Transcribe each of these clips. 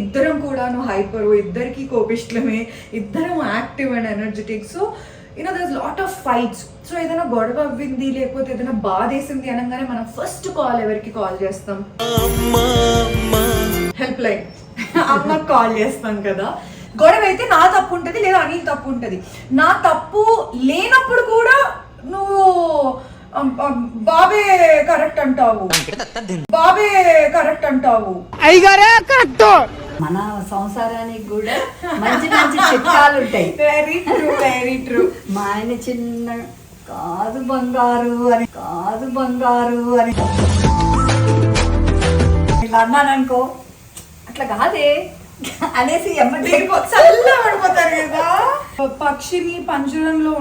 ఇద్దరం కూడాను హైపర్, ఇద్దరికి కోపిష్లమే, ఇద్దరం active and energetic. So there's lot of fights. So ఏదైనా గొడవ అవ్వింది లేకపోతే ఏదైనా బాధేసింది అనగానే మనం ఫస్ట్ కాల్ ఎవరికి కాల్ చేస్తాం? హెల్ప్ లైన్ అమ్మకి కాల్ చేస్తాం కదా. గొడవ అయితే నా తప్పు ఉంటుంది లేదా అనిల్ తప్పు ఉంటుంది. నా తప్పు లేనప్పుడు కూడా నువ్వు బాబే కరెక్ట్ అంటావు, బాబే కరెక్ట్ అంటావు. మన సంసారానికి కూడా మంచి మంచి చిట్కాలు ఉంటాయి. Very true, very true. మా ఆయన చిన్న కాదు బంగారు అని, కాదు బంగారు అని ఇలా అన్నాననుకో, అట్లా కాదే అనేసి చల్ల పడిపోతారు కదా. పక్షిని పంజరంలో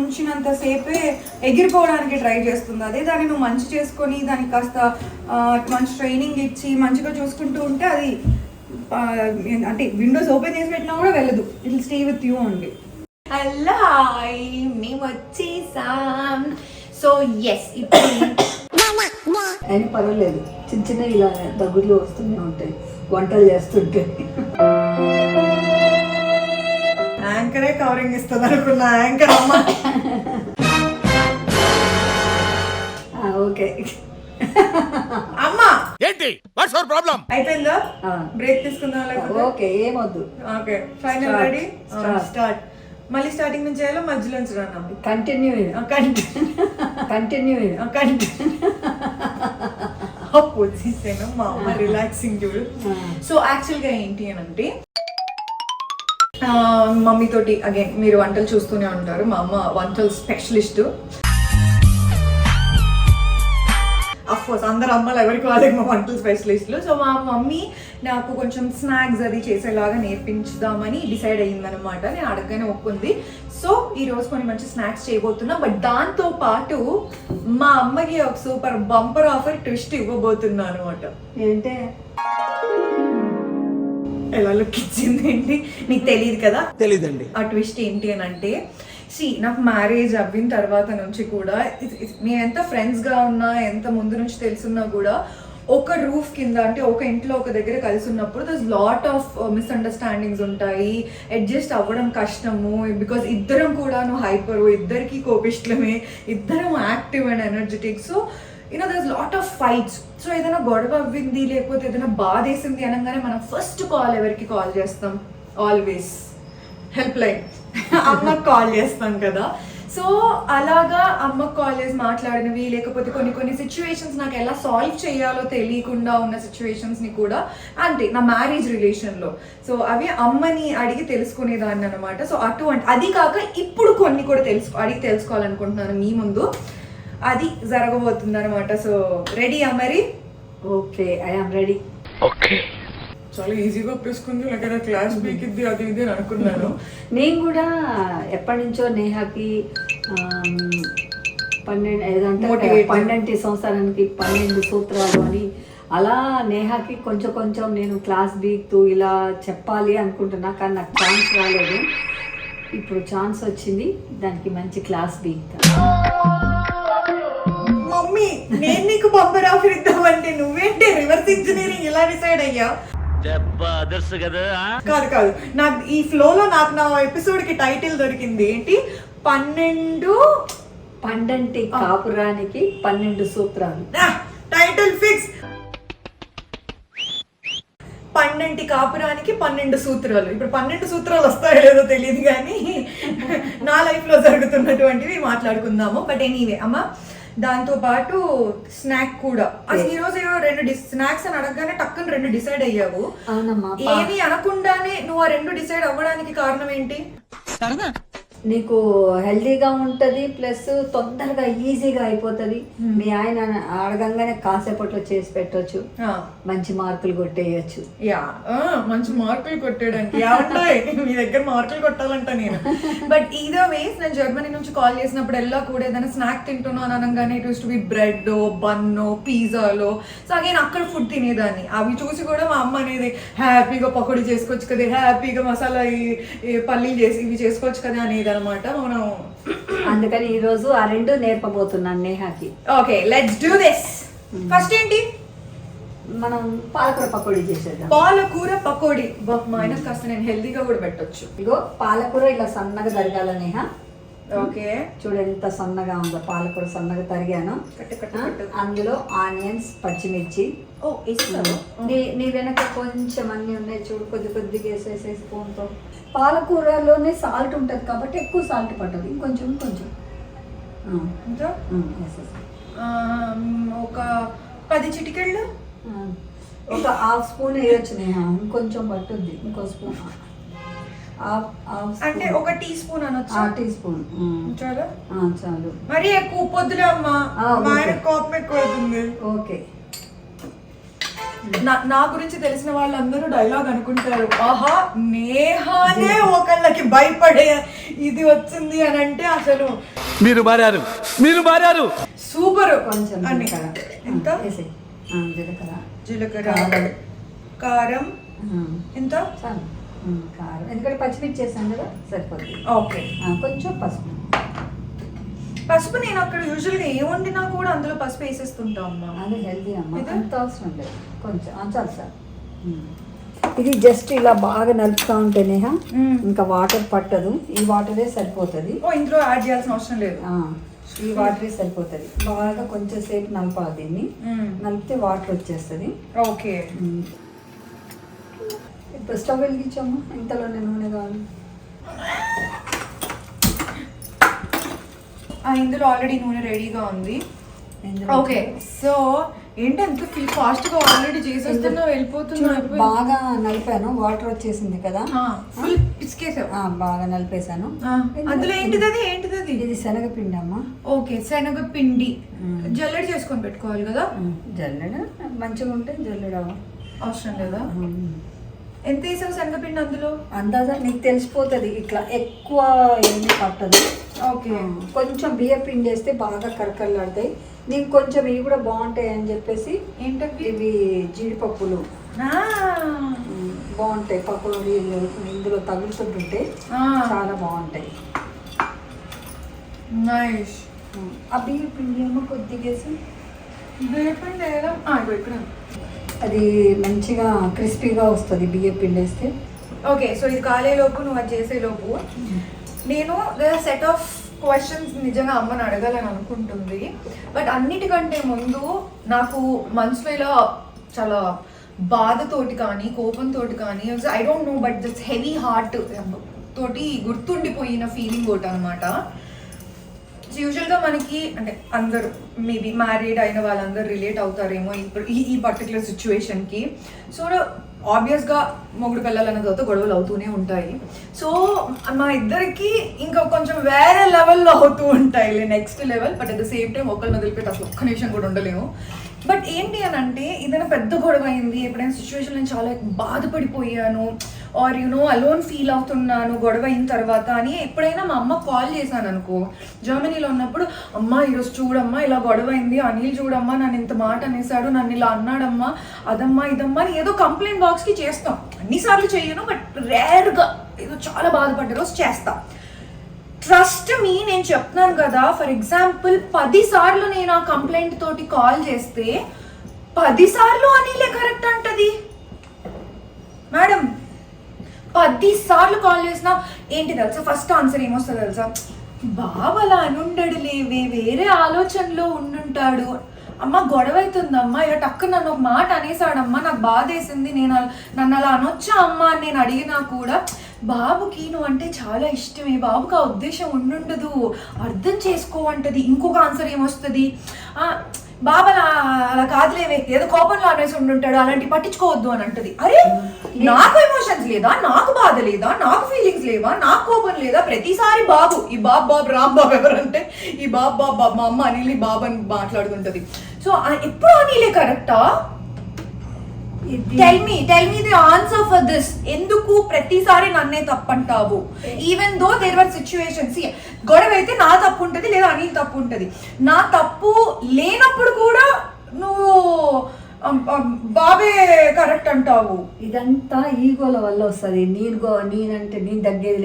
ఉంచినంత సేపే ఎగిరిపోవడానికి ట్రై చేస్తుంది. అదే దాన్ని నువ్వు మంచి చేసుకొని దానికి కాస్త మంచి ట్రైనింగ్ ఇచ్చి మంచిగా చూసుకుంటూ ఉంటే అది అంటే విండోస్ ఓపెన్ చేసి పెట్టినా కూడా వెళ్ళదు. It will stay with you only. Hello hi, మేము వచ్చేసాం. సో ఎస్, ఇప్పుడు అయినా పర్వాలేదు, చిన్న చిన్న ఇలా దగ్గులు వస్తూనే ఉంటాయి వంటలు చేస్తుంటే. యాంకరే కవరింగ్ ఇస్తుంది అనుకున్నా, యాంకర్ అమ్మ. ఓకే అమ్మా ఏంటి వాట్స్ యువర్ ప్రాబ్లం? అయిపోయిందా? బ్రేక్ తీసుకుందాం. ఓకే, ఏమొద్దు. Okay, final ready, start. మళ్ళీ స్టార్టింగ్ నుంచి చేయాలో మధ్యలో నుంచి రానా? కంటిన్యూ కంటిన్యూ పొజిషన్ మా అమ్మ రిలాక్సింగ్ చూడు. సో యాక్చువల్గా ఏంటి అని అంటే, మమ్మీ తోటి అగైన్ మీరు వంటలు చూస్తూనే ఉంటారు. మా అమ్మ వంటలు స్పెషలిస్ట్. అఫ్కోర్స్ అందరు అమ్మలు ఎవరికి వాళ్ళకి మా వంటలు స్పెషలిస్టులు. సో మా మమ్మీ నాకు కొంచెం స్నాక్స్ అది చేసేలాగా నేర్పించుదామని డిసైడ్ అయ్యిందనమాట. నేను అడగగానే ఒప్పుకుంది. సో ఈరోజు కొన్ని మంచి స్నాక్స్ చేయబోతున్నా. బట్ దాంతో పాటు మా అమ్మకి ఒక సూపర్ బంపర్ ఆఫర్ ట్విస్ట్ ఇవ్వబోతున్నా అనమాట. ఏంటే ఎలా లుక్ ఇచ్చింది ఏంటి నీకు తెలియదు కదా? తెలీదండి. ఆ ట్విస్ట్ ఏంటి అని అంటే, నాకు మ్యారేజ్ అవ్విన తర్వాత నుంచి కూడా మేము ఎంత ఫ్రెండ్స్గా ఉన్నా, ఎంత ముందు నుంచి తెలుసున్నా కూడా ఒక రూఫ్ కింద అంటే ఒక ఇంట్లో ఒక దగ్గర కలిసి ఉన్నప్పుడు దర్స్ లాట్ ఆఫ్ మిస్అండర్స్టాండింగ్స్ ఉంటాయి. అడ్జస్ట్ అవ్వడం కష్టము. బికాజ్ ఇద్దరం కూడాను హైపర్, ఇద్దరికి కోపిష్లమే, ఇద్దరం active and energetic. So దర్స్ lot of fights. So ఏదైనా గొడవ అవ్వింది లేకపోతే ఏదైనా బాధేసింది అనగానే మనం ఫస్ట్ కాల్ ఎవరికి కాల్ చేస్తాం? ఆల్వేస్ హెల్ప్ లైన్ అమ్మకి కాల్ చేస్తాం కదా. సో అలాగా అమ్మకి కాల్ చేసి మాట్లాడినవి, లేకపోతే కొన్ని సిచ్యువేషన్స్ నాకు ఎలా సాల్వ్ చేయాలో తెలియకుండా ఉన్న సిచ్యువేషన్స్ని కూడా అంటే నా మ్యారేజ్ రిలేషన్లో, సో అవి అమ్మని అడిగి తెలుసుకునేదాన్ని అనమాట. సో అటువంటి అది కాక ఇప్పుడు కొన్ని కూడా అడిగి తెలుసుకోవాలనుకుంటున్నాను మీ ముందు. అది జరగబోతుంది అనమాట. సో రెడీయా మరి? Okay, I am ready. Okay, చాలా ఈజీగా ఒప్పేసుకుంది, లేకపోతే క్లాస్ బీకిద్ది అది ఇది అని అనుకున్నాను. నేను కూడా ఎప్పటి నుంచో నేహాకి 12 సంవత్సరానికి 12 సూత్రాలు అని అలా నేహాకి కొంచెం నేను క్లాస్ బీక్తూ ఇలా చెప్పాలి అనుకుంటున్నా. కానీ నాకు ఛాన్స్ రాలేదు. ఇప్పుడు ఛాన్స్ వచ్చింది, దానికి మంచి క్లాస్ బీక్తా. మమ్మీ, నేను నీకు బంపర్ ఆఫర్ ఇద్దామంటే నువ్వేంటి రివర్స్ ఇంజనీరింగ్ ఇలా డిసైడ్ అయ్యా? కాదు, నాకు ఈ ఫ్లోలో నాకు నా ఎపిసోడ్ కి టైటిల్ దొరికింది. ఏంటి? 12 కాపురానికి 12 సూత్రాలు. Title fix. 12 కాపురానికి 12 సూత్రాలు. ఇప్పుడు 12 సూత్రాలు వస్తాయో లేదో తెలియదు, కానీ నా లైఫ్ లో జరుగుతున్నటువంటివి మాట్లాడుకుందాము. బట్ ఎనీవే అమ్మ, దాంతో పాటు స్నాక్ కూడా. అసలు ఈ రోజు 2 స్నాక్స్ అని అడగగానే టక్కున 2 డిసైడ్ అయ్యావు. ఏమి అనకుండానే నువ్వు ఆ 2 డిసైడ్ అవ్వడానికి కారణం ఏంటి? నీకు హెల్దీగా ఉంటది, ప్లస్ తొందరగా ఈజీగా అయిపోతుంది. మీ ఆయన అడగంగానే కాసేపట్లో చేసి పెట్టొచ్చు, మంచి మార్కులు కొట్టేయచ్చు. మంచి మార్కులు కొట్టేయడానికి మీ దగ్గర మార్కులు కొట్టాలంట నేను. బట్ ఈదర్ వేస్ నేను జర్మనీ నుంచి కాల్ చేసినప్పుడు ఎలా కూడా ఏదైనా స్నాక్ తింటున్నాను అనగానే it use to be bread, బన్నో, పిజ్జాలో. సో అగైన్ అక్కడ ఫుడ్ తినేదాన్ని. అవి చూసి కూడా మా అమ్మ అనేది హ్యాపీగా పకోడీ చేసుకోవచ్చు కదా, హ్యాపీగా మసాలా పల్లీలు చేసి ఇవి చేసుకోవచ్చు కదా అనేది అనమాట. మనం అందుకని ఈ రోజు ఆ 2 నేర్పబోతున్నాను నేహాకి. Okay, let's do this. First ఏంటి? మనం పాలకూర పకోడీ చేసేద్దాం. పాలకూర పకోడీ మా ఆయన కాస్త నేను హెల్దీగా కూడా పెట్టొచ్చు. ఇగో పాలకూర ఇలా సన్నగా తరగాల నేహ. ఓకే, చూడు ఎంత సన్నగా ఉందో పాలకూర, సన్నగా తరిగాను. అందులో ఆనియన్స్, పచ్చిమిర్చి. ఓ ఇస్తాను. నీ వెనక కొంచెం అన్నీ ఉన్నాయి చూడు, కొద్ది కొద్దిగా వేసేసే స్పూన్తో. పాలకూరలోనే సాల్ట్ ఉంటుంది కాబట్టి ఎక్కువ సాల్ట్ పట్టదు, ఇంకొంచెం కొంచెం ఇంకా వేసేసి ఒక 10 చిటికెళ్ళు, ఒక హాఫ్ స్పూన్ వేయొచ్చు నేహ. ఇంకొంచెం పట్టుద్ది, ఇంకో స్పూన్. అంటే ఒక టీ స్పూన్ అనొచ్చు. టీ స్పూన్ చాలు. చాలు, మరి ఎక్కువ పొద్దులే అమ్మా, మా ఆయన కోపం ఎక్కువ అవుతుంది. ఓకే. నా గురించి తెలిసిన వాళ్ళందరూ డైలాగ్ అనుకుంటారు, ఆహా నేహానే ఒకళ్ళకి భయపడే ఇది వచ్చింది అని అంటే అసలు మీరు మారారు సూపర్. కొంచెం అని ఎంత జీలకర్ర, జీలకర్ర, కారం ఎంత చాలు. కారం ఎందుకంటే పచ్చిమిర్చి చేసాను కదా, సరిపోతుంది. ఓకే, కొంచెం పసుపు. పసుపు నేను అక్కడ యూజువల్గా ఏ వండినా కూడా అందులో పసుపు వేసేస్తుంటా అమ్మా. అదే హెల్దీ అమ్మ, అంత అవసరం లేదు, కొంచెం చాలు సార్. ఇది జస్ట్ ఇలా బాగా నలుపుతూ ఉంటేనే ఇంకా వాటర్ పట్టదు, ఈ వాటరే సరిపోతుంది. ఇందులో యాడ్ చేయాల్సిన అవసరం లేదు, ఈ వాటరే సరిపోతుంది. బాగా కొంచెం సేపు నలపాలి దీన్ని, నలిపితే వాటర్ వచ్చేస్తుంది. ఓకే, ఇప్పుడు స్టవ్ వెలిగించాము, ఇంతలోనే నూనె కావాలి. ఇందులో ఆల్రెడీ నూనె రెడీగా ఉంది. ఓకే, సో ఏంటి అంత ఫాస్ట్ గా ఆల్రెడీ చేసేస్తున్నా వెళ్ళిపోతున్నా. బాగా నలిపాను, వాటర్ వచ్చేసింది కదా, ఫుల్ పిసికేసావు. బాగా నలిపేసాను. అందులో ఏంటిది ఇది శనగపిండి అమ్మ. ఓకే, శనగపిండి జల్లెడ చేసుకొని పెట్టుకోవాలి కదా. జల్లెడ మంచిగా ఉంటే జల్లెడ అవసరం లేదా? ఎంత వేసావు శనగపిండి అందులో? అందాజా నీకు తెలిసిపోతుంది, ఇట్లా ఎక్కువ ఏమీ పట్టదు. ఓకే, కొంచెం బియ్యం పిండి వేస్తే బాగా కరకరలాడతాయి. నీకు కొంచెం ఇవి కూడా బాగుంటాయి అని చెప్పేసి, ఏంటవి? ఇవి జీడిపప్పులు బాగుంటాయి. పప్పులు ఇందులో తగులుతుంటుంటే చాలా బాగుంటాయి. నైస్. ఆ బియ్యం పిండి ఏమో కొద్దిగా వేసి, బియ్యం పిండి ఇక్కడ అది మంచిగా క్రిస్పీగా వస్తుంది బియ్యం పిండి వేస్తే. ఓకే, సో ఇది కాలేలోపు నువ్వు అది చేసేలోపు నేను సెట్ ఆఫ్ క్వశ్చన్స్ నిజంగా అమ్మని అడగాలని అనుకుంటుంది. బట్ అన్నిటికంటే ముందు నాకు మనసులో ఇలా చాలా బాధతోటి కానీ కోపంతో కానీ I don't know but this heavy heart తోటి గుర్తుండిపోయిన ఫీలింగ్ ఒకటి అనమాట. యూజువల్గా మనకి అంటే అందరూ మేబీ మ్యారీడ్ అయిన వాళ్ళందరూ రిలేట్ అవుతారేమో ఇప్పుడు ఈ పర్టికులర్ సిచ్యువేషన్కి. సో ఆబ్వియస్గా మొగుడు పిల్లలన్న తర్వాత గొడవలు అవుతూనే ఉంటాయి. సో మా ఇద్దరికి ఇంకా కొంచెం వేరే లెవెల్లో అవుతూ ఉంటాయి, next level. But at the same time ఒకళ్ళని వదిలిపెట్టి అసలు ఒక్క నిమిషం కూడా ఉండలేము. బట్ ఏంటి అని అంటే ఏదైనా పెద్ద గొడవ అయింది, ఎప్పుడైనా సిచ్యువేషన్ నేను చాలా బాధపడిపోయాను ఆర్ అలోన్ ఫీల్ అవుతున్నాను గొడవ అయిన తర్వాత అని ఎప్పుడైనా మా అమ్మ కాల్ చేశాను అనుకో, జర్మనీలో ఉన్నప్పుడు, అమ్మ ఈరోజు చూడమ్మా ఇలా గొడవ అయింది, అనిల్ చూడమ్మా నన్ను ఇంత మాట అనేసాడు, నన్ను ఇలా అన్నాడమ్మా, అదమ్మా ఇదమ్మా అని ఏదో కంప్లైంట్ బాక్స్కి చేస్తాం. అన్నిసార్లు చెయ్యను, బట్ రేర్గా ఏదో చాలా బాధపడ్డ రోజు చేస్తా. ట్రస్ట్ మీ, నేను చెప్తున్నాను కదా. ఫర్ ఎగ్జాంపుల్ 10 సార్లు నేను ఆ కంప్లైంట్ తోటి కాల్ చేస్తే 10 సార్లు అనిలే కరెక్ట్ అంటది మేడం. 10 సార్లు కాల్ చేసినా ఏంటి తెలుసా, ఫస్ట్ ఆన్సర్ ఏమొస్తుంది తెలుసా, బాబు అలా అనుండడు లేవే, వేరే ఆలోచనలో ఉండుంటాడు. అమ్మ గొడవ అవుతుందమ్మా, ఇలా టక్కు నన్ను ఒక మాట అనేసాడమ్మా, నాకు బాధ వేసింది, నన్ను అలా అనొచ్చా అమ్మ అని నేను అడిగినా కూడా, బాబుకి నువ్వు అంటే చాలా ఇష్టమే, బాబుకి ఆ ఉద్దేశం ఉండుండదు, అర్థం చేసుకో అంటది. ఇంకొక ఆన్సర్ ఏమొస్తుంది, బాబా అలా కాదులేవే, ఏదో కోపంలో అనేసి ఉండుంటాడు, అలాంటి పట్టించుకోవద్దు అని అంటది. అరే నాకు ఎమోషన్స్ లేదా, నాకు బాధ లేదా, నాకు ఫీలింగ్స్ లేవా, నాకు కోపం లేదా? ప్రతిసారి బాబు, ఈ బాబు రాంబాబు ఎవరంటే ఈ బాబు మా అమ్మ అనిల్ బాబు అని మాట్లాడుతుంటది. సో ఎప్పుడు అనిలే కరెక్టా? Tell me the answer for this. ఎందుకు ప్రతిసారి నన్నే తప్పంటావు? Even though there were situations, గొడవ అయితే నా తప్పు ఉంటుంది లేదా అనిల్ తప్పు ఉంటుంది. నా తప్పు లేనప్పుడు కూడా నువ్వు బాబే కరెక్ట్ అంటావు. ఇదంతా ఈగోల వల్ల వస్తుంది. నేనంటే నేను తగ్గేది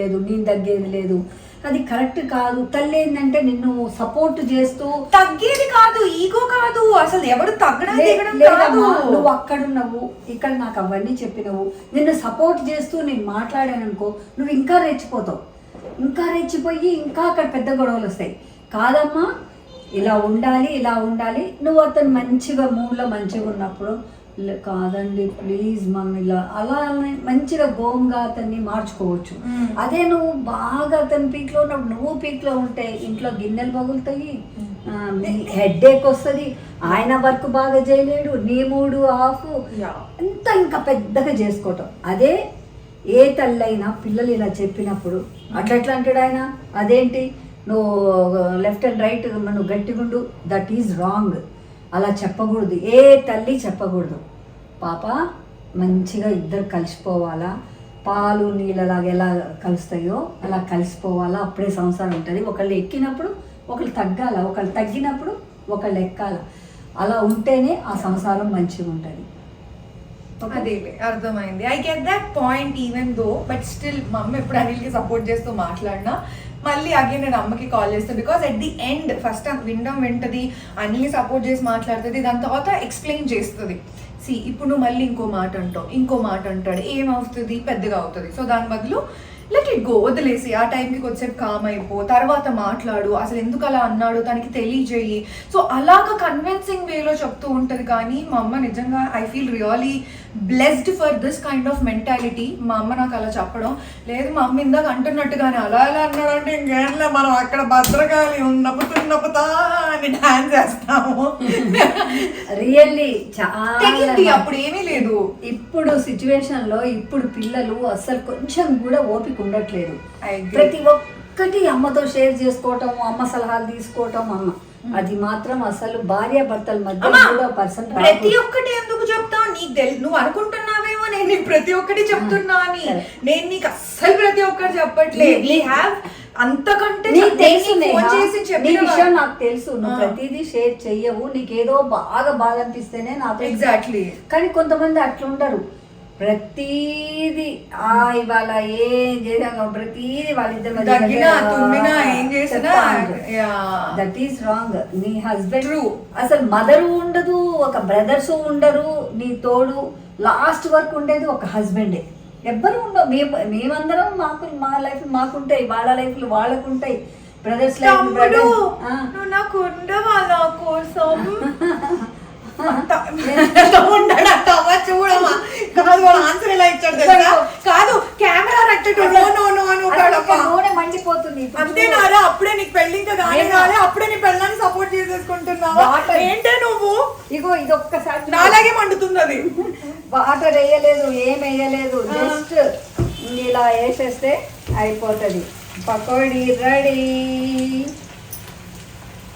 లేదు అది కరెక్ట్ కాదు. తల్లి ఏంటంటే నిన్ను సపోర్ట్ చేస్తూ తగ్గేది కాదు, ఈగో కాదు, అసలు ఎవడు తగ్గడం దిగడం కాదు. లేదమ్మా, నువ్వు అక్కడున్నావు, ఇక్కడ నాకు అవన్నీ చెప్పినవు, నిన్ను సపోర్ట్ చేస్తూ నేను మాట్లాడాను అనుకో, నువ్వు ఇంకా రెచ్చిపోతావు, ఇంకా రెచ్చిపోయి ఇంకా అక్కడ పెద్ద గొడవలు వస్తాయి. కాదమ్మా, ఇలా ఉండాలి, ఇలా ఉండాలి. నువ్వు అతను మంచిగా మూడ్లో మంచిగా ఉన్నప్పుడు కాదండి ప్లీజ్ మమ్మీ ఇలా అలా మంచిగా గోంగా అతన్ని మార్చుకోవచ్చు. అదే నువ్వు బాగా అతని పీక్లో ఉన్నప్పుడు, నువ్వు పీక్లో ఉంటే ఇంట్లో గిన్నెలు పగులుతాయి, హెడ్ఏక్ వస్తుంది, ఆయన వర్క్ బాగా చేయలేడు, నీ మూడు ఆఫ్ అంతా ఇంకా పెద్దగా చేసుకోవటం. అదే ఏ తల్లైనా పిల్లలు ఇలా చెప్పినప్పుడు అట్లా అంటాడు ఆయన, అదేంటి నువ్వు లెఫ్ట్ అండ్ రైట్ నువ్వు గట్టిగుండు, దట్ ఈజ్ రాంగ్. అలా చెప్పకూడదు, ఏ తల్లి చెప్పకూడదు. పాప మంచిగా ఇద్దరు కలిసిపోవాలా, పాలు నీళ్ళలాగా ఎలా కలుస్తాయో అలా కలిసిపోవాలా, అప్పుడే సంసారం ఉంటుంది. ఒకళ్ళు ఎక్కినప్పుడు ఒకళ్ళు తగ్గాల, ఒకళ్ళు తగ్గినప్పుడు ఒకళ్ళు ఎక్కాల. అలా ఉంటేనే ఆ సంసారం మంచిగా ఉంటుంది. అదే అర్థమైంది. I get that point even though, but still మా అమ్మ ఎప్పుడు అనిల్కి సపోర్ట్ చేస్తూ మాట్లాడినా మళ్ళీ అగైన్ నేను అమ్మకి కాల్ చేస్తాను. Because at the end first వింటది, అనిల్ని సపోర్ట్ చేసి మాట్లాడుతుంది, దాని తర్వాత ఎక్స్ప్లెయిన్ చేస్తుంది. ఇప్పుడు నువ్వు మళ్ళీ ఇంకో మాట అంటావు, ఇంకో మాట అంటాడు, ఏమవుతుంది, పెద్దగా అవుతుంది. సో దాని బదులు లెట్ ఇట్ గో, వదిలేసి ఆ టైంకి కొద్దిసేపు కామ్ అయిపో, తర్వాత మాట్లాడు, అసలు ఎందుకు అలా అన్నాడు తనకి తెలియజేయి. సో అలాగా కన్విన్సింగ్ వేలో చెప్తూ ఉంటుంది. కానీ మా అమ్మ నిజంగా I feel really blessed for this kind of mentality. మా అమ్మ నాకు అలా చెప్పడం లేదు. మా అమ్మ ఇందాక అంటున్నట్టుగానే అలా ఎలా అన్నాడంటే ఇంకేంలో మనం అక్కడ భద్రకాళి నప్పుతా అని డాన్స్ చేస్తాము. రియల్లీ చాలా అప్పుడు ఏమీ లేదు. ఇప్పుడు సిచ్యువేషన్ లో ఇప్పుడు పిల్లలు అసలు కొంచెం కూడా ఓపిక ఉండట్లేదు. ప్రతి ఒక్కటి అమ్మతో షేర్ చేసుకోవటం, అమ్మ సలహాలు తీసుకోవటం, అమ్మ అది మాత్రం అసలు భార్య భర్తల మధ్య కూడా పర్సన్ ప్రతి ఒక్కటి ఎందుకు చెప్తావు, నీకు నువ్వు అనుకుంటున్నావేమో నేను నీకు ప్రతి ఒక్కటి చెప్తున్నా అని. నేను నీకు అస్సలు ప్రతి ఒక్కటి చెప్పట్లేదు. అంతకంటే విషయం నాకు తెలుసు, నువ్వు ప్రతిదీ షేర్ చెయ్యవు, నీకేదో బాగా బాధ అనిపిస్తేనే నాకు ఎగ్జాక్ట్లీ. కానీ కొంతమంది అట్లుండరు, ప్రతీది ఇవాళ ఏం చేసాం ప్రతీది వాళ్ళిద్దరు దట్ ఈస్ రాంగ్. నీ హస్బెండ్ అసలు మదరు ఉండదు, ఒక బ్రదర్స్ ఉండరు, నీ తోడు లాస్ట్ వరకు ఉండేది ఒక హస్బెండే. ఎవ్వరు ఉండవు. మేమందరం మా లైఫ్ మాకుంటాయి, వాళ్ళ లైఫ్లు వాళ్ళకుంటాయి, బ్రదర్స్ లైఫ్ నాకు ఉండవా నా కోసం. చూడమా ఆన్సర్ ఎలా ఇచ్చాడు కాదు, కెమెరా మండిపోతుంది అంతేనారా. అప్పుడే నీకు పెళ్లి ఇంకా కాలే, అప్పుడే నీ పెళ్ళాన్ని సపోర్ట్ చేసేసుకుంటున్నావా ఏంటే నువ్వు? ఇగో ఇది ఒక్కసారి నాలాగే మండుతుంది. అది వాటర్ వేయలేదు, ఏం వేయలేదు, జస్ట్ ఇలా వేసేస్తే అయిపోతుంది. పకోడీ రెడీ.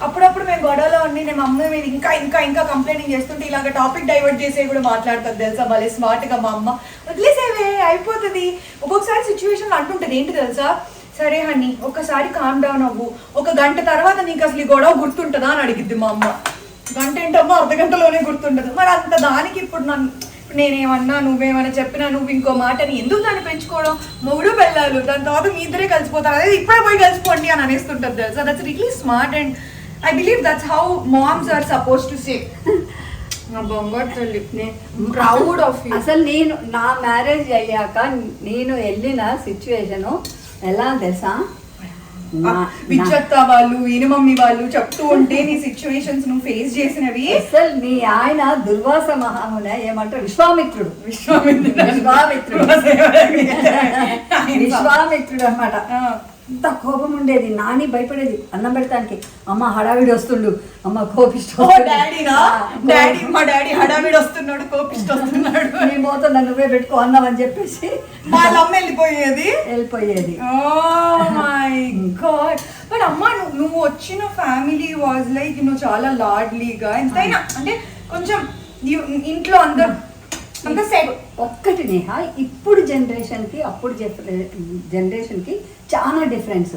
అప్పుడప్పుడు మేము గొడవలో ఉండి నేను అమ్మ మీద ఇంకా ఇంకా ఇంకా కంప్లైంటింగ్ చేస్తుంటే ఇలాగ టాపిక్ డైవర్ట్ చేసే కూడా మాట్లాడుతుంది తెలుసా. భలే స్మార్ట్ గా మా అమ్మ వదిలేసేవే అయిపోతుంది. ఒక్కొక్కసారి సిచ్యువేషన్ అంటుంటుంది ఏంటి తెలుసా, సరే హనీ ఒక్కసారి కామ్ డౌన్ అవ్వు, ఒక గంట తర్వాత నీకు అసలు ఈ గొడవ గుర్తుంటుందా అని అడిగిద్ది మా అమ్మ. గంట ఏంటమ్మా, అర్ధ గంటలోనే గుర్తుంటుంది. మరి అంత దానికి ఇప్పుడు నేనేమన్నా నువ్వేమన్నా చెప్పినా నువ్వు ఇంకో మాటని ఎందుకు దాన్ని పెంచుకోవడం, మొగుడు వెళ్ళాలి, దాని తర్వాత మీ ఇద్దరే కలిసిపోతారు, అదే ఇప్పుడే పోయి కలిసిపోండి అని అనేస్తుంటుంది తెలుసా. That's really smart and I believe that's how moms are supposed to say. Proud of you. అసలు నేను నా మ్యారేజ్ అయ్యాక నేను వెళ్ళిన సిచ్యువేషన్ ఎలా తెలుసా, విచ్చత్త వాళ్ళు ఈయన మమ్మీ వాళ్ళు చెప్తూ ఉంటే నీ సిచ్యువేషన్స్ నువ్వు ఫేస్ చేసినవి. అసలు నీ ఆయన దుర్వాస మహామున ఏమంటారు, విశ్వామిత్రుడు అన్నమాట. అంత కోపం ఉండేది. నాని భయపడేది అన్నం పెడతానికి, అమ్మ హడావిడి వస్తుండు, అమ్మ కోపిస్తూ మా డాడీ హడావిడి వస్తున్నాడు, కోపిస్తూ వస్తున్నాడు, నీ పోతా నువ్వే పెట్టుకో అన్నాం అని చెప్పేసి వాళ్ళ అమ్మ వెళ్ళిపోయేది. Oh my God. బట్ అమ్మ నువ్వు వచ్చిన ఫ్యామిలీ వాజ్ లైక్ నువ్వు చాలా లాడ్లీగా ఎంతైనా అంటే కొంచెం ఇంట్లో అందరు ఒక్కటి నేహ, ఇప్పుడు జనరేషన్కి అప్పుడు జనరేషన్కి చాలా డిఫరెన్స్.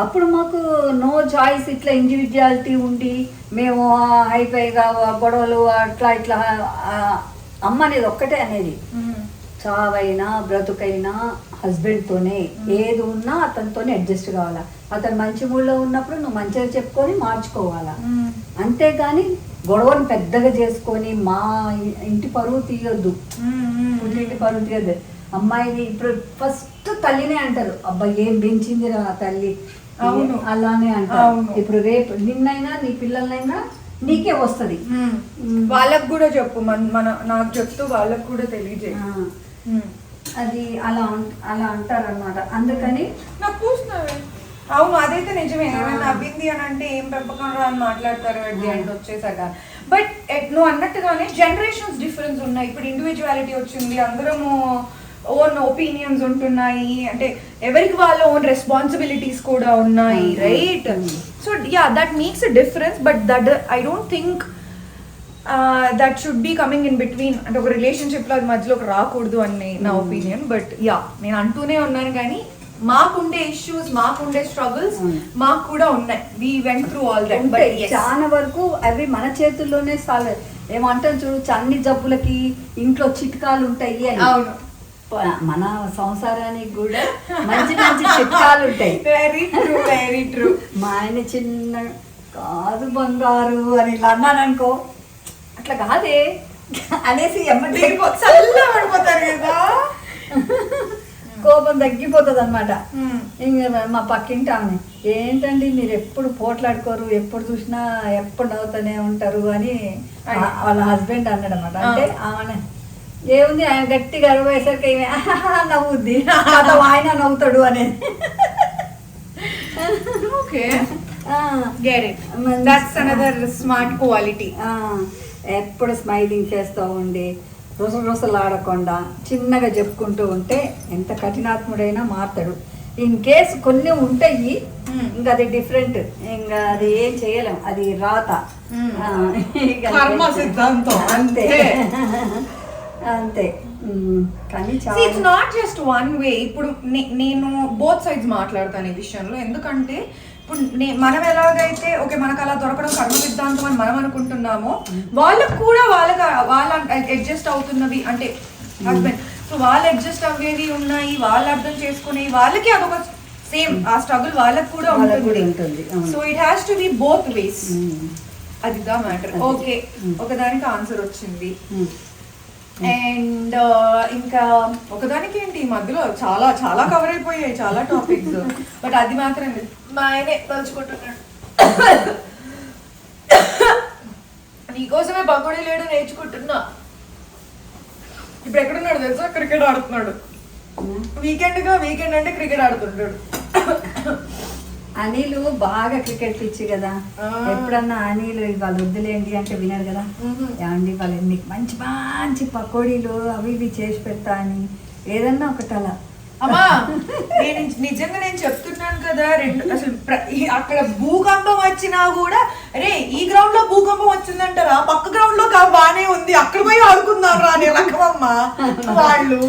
అప్పుడు మాకు నో చాయిస్, ఇట్లా ఇండివిజువాలిటీ ఉండి మేము హైఫైగా గొడవలు అట్లా ఇట్లా అమ్మ అనేది ఒక్కటే అనేది. చావైనా బ్రతుకైనా హస్బెండ్తోనే, ఏది ఉన్నా అతనితోనే అడ్జస్ట్ కావాలా. అతను మంచి మూడ్లో ఉన్నప్పుడు నువ్వు మంచిగా చెప్పుకొని మార్చుకోవాలా. అంతేగాని గొడవను పెద్దగా చేసుకొని మా ఇంటి పరువు తీయొద్దు, ఇంటి పరువు తీయద్దు. అమ్మాయిని ఇప్పుడు ఫస్ట్ తల్లినే అంటారు, అబ్బాయి ఏం పెంచింది రా తల్లి, అవును అలానే అంటారు. ఇప్పుడు రేపు నిన్నైనా నీ పిల్లలైనా నీకే వస్తుంది. వాళ్ళకు కూడా చెప్పు, మన నాకు చెప్తూ వాళ్ళకు కూడా తెలియజేయ. అది అలా అంటారు అనమాట. అందుకని నాకు చూస్తున్నావే. అవును, అదైతే నిజమే. ఏమైనా అబ్బింది అని అంటే ఏం పెంపకం రా అని మాట్లాడతారు అట్ ది ఎండ్ వచ్చేసాక. బట్ నువ్వు అన్నట్టుగానే జనరేషన్స్ డిఫరెన్స్ ఉన్నాయి. ఇప్పుడు ఇండివిజువాలిటీ వచ్చింది, అందరము ఓన్ ఒపీనియన్స్ ఉంటున్నాయి, అంటే ఎవరికి వాళ్ళ ఓన్ రెస్పాన్సిబిలిటీస్ కూడా ఉన్నాయి, right? So yeah, that makes a difference. But that I don't think that should be coming in between. అంటే ఒక రిలేషన్షిప్లో అది మధ్యలోకి రాకూడదు అని నా ఒపీనియన్. బట్ యా, నేను అంటూనే ఉన్నాను కానీ మాకుండే ఇష్యూస్, మాకుండే స్ట్రగుల్స్ మాకు కూడా ఉన్నాయి. We went through all that. But చాలా వరకు అవి మన చేతుల్లోనే సాల్వ్. ఏమంటాం చూడు, అన్ని జబ్బులకి ఇంట్లో చిట్కాలు ఉంటాయి అని. అవును, మన సంసారానికి కూడా మంచి మంచి చిట్కాలు ఉంటాయి. Very true, very true. మా ఆయన చిన్న కాదు బంగారు అని ఇలా అన్నాను అనుకో, అట్లా కాదే అనేసి ఎమ్మటి చల్ల పడిపోతారు కదా, కోపం తగ్గిపోతుంది అనమాట. ఇంకా మా పక్కింటి ఆమె, ఏంటండి మీరు ఎప్పుడు పోట్లాడుకోరు, ఎప్పుడు చూసినా ఎప్పుడు నవ్వుతూనే ఉంటారు అని వాళ్ళ హస్బెండ్ అన్నాడు అనమాట. అంటే ఆమె ఏముంది, ఆయన గట్టిగా అరవైసరికి నవ్వుద్ది, ఆయన నవ్వుతాడు అనేది. Okay, get it. That's another smart quality. ఎప్పుడు స్మైలింగ్ చేస్తూ ఉండి రుసరుసలాడకుండా చిన్నగా చెప్పుకుంటూ ఉంటే ఎంత కఠినాత్ముడైనా మారుతాడు. ఇన్ కేస్ కొన్ని ఉంటాయి, ఇంకా అది డిఫరెంట్, ఇంకా అది ఏం చేయలేం, అది రాత, కర్మ సిద్ధాంతం, అంతే అంతే. కానీ it's not just one way. ఇప్పుడు నేను బోత్ సైడ్స్ మాట్లాడతాను ఈ విషయంలో. ఎందుకంటే ఇప్పుడు మనం ఎలాగైతే ఓకే మనకు అలా దొరకడం కర్మ సిద్ధాంతం అని మనం అనుకుంటున్నామో, వాళ్ళకు కూడా వాళ్ళ అడ్జస్ట్ అవుతున్నవి అంటే హస్బెండ్, సో వాళ్ళు అడ్జస్ట్ అవ్వేవి ఉన్నాయి, వాళ్ళు అర్థం చేసుకునే వాళ్ళకి అదొక సేమ్ ఆ స్ట్రగుల్ వాళ్ళకి కూడా ఉంటుంది. So it has to be both ways. అది దా మ్యాటర్. ఓకే, ఒకదానికి ఆన్సర్ వచ్చింది. అండ్ ఇంకా ఒకదానికి ఏంటి, ఈ మధ్యలో చాలా చాలా కవర్ అయిపోయాయి చాలా టాపిక్స్. బట్ అది మాత్రం మా ఆయనే తలుచుకుంటున్నాడు. నీకోసమే పకోడీ లేడు నేర్చుకుంటున్నా. ఇప్పుడు ఎక్కడున్నాడు తెలుసా? క్రికెట్ ఆడుతున్నాడు. వీకెండ్ అంటే క్రికెట్ ఆడుతుంటాడు. అనిల్ బాగా క్రికెట్ పిచ్చి కదా, ఎప్పుడన్నా అనిల్ ఇవాళ వద్దులేండి అంటే వినరు కదా, ఏమండి వాళ్ళు మీకు మంచి మంచి పకోడీలు అవి ఇవి చేసి పెడతా అని ఏదన్నా ఒకటి అలా. అమ్మా, నేను నిజంగా చెప్తున్నాను కదా, అసలు అక్కడ భూకంపం వచ్చినా కూడా అరే ఈ గ్రౌండ్ లో భూకంపం వచ్చిందంటారా, పక్క గ్రౌండ్ లో బానే ఉంది అక్కడ పోయి ఆడుకుందాం రా అనే రకమమ్మా వాళ్ళు.